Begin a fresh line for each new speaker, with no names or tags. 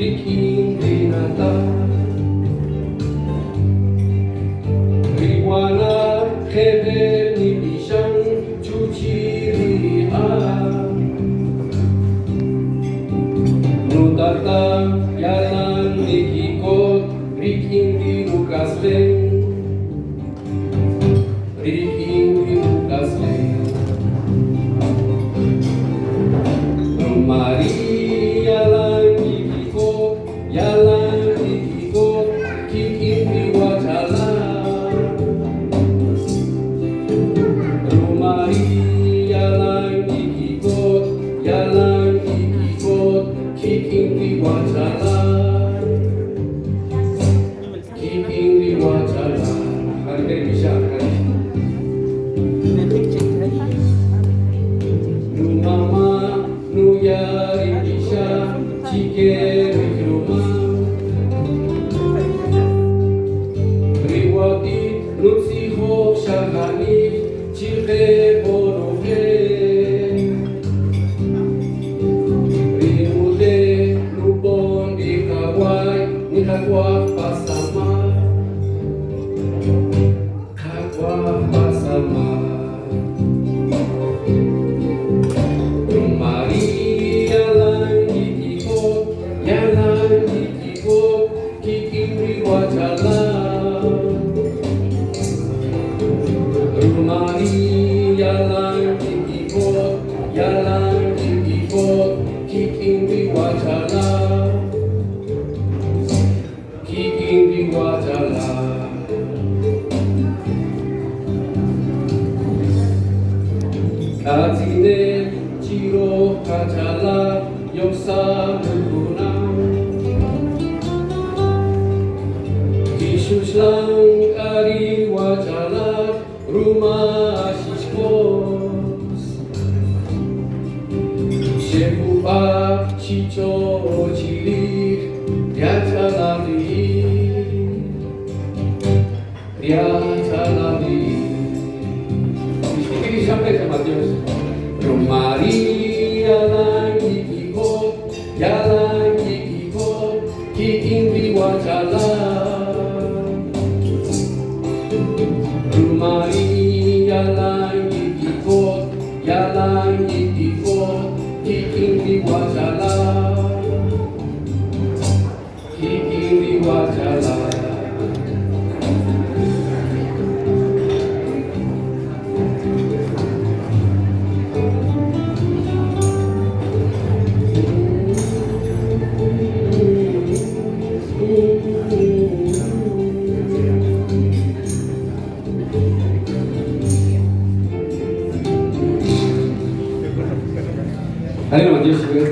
bikin binatang. Riwana kheder ni pisang cuci lihat. Nu datang jalan ikikot bikin di Lukas Leng. Bikin di Lukas Leng. Mari jalan ikikot, jalan ikikot, kikin di wajalan. Mari jalan ikikot, jalan ikikot, kikin di wajalan. Kikin di wajalan. Hari ini bisa kan? Nu mama, nu yari bisa, cikeri rumah. Riwati, nu siho syahani, cike boroke. Rimude, nu bon di kawai, ni kakwa pasama. Kakwa pasama. Mari jalan ikikot, jalan ikikot, kikin di wajalan. Mari jalan ikikot, jalan ikikot, kikin di wajalan. Kikin di wajalan. Kazine Ciro kacalah yoksa berguna. Yesus langkari wajalah rumah asiskos. Sepupa cico cilik dia calari, dia calari. Ini sampai sama Dios. Mari jalan ikikot, jalan ikikot, kikin di wajalan. Mari jalan ikikot, jalan ikikot, kikin di wajalan. Kikin di wajalan. Hari ini Matius juga.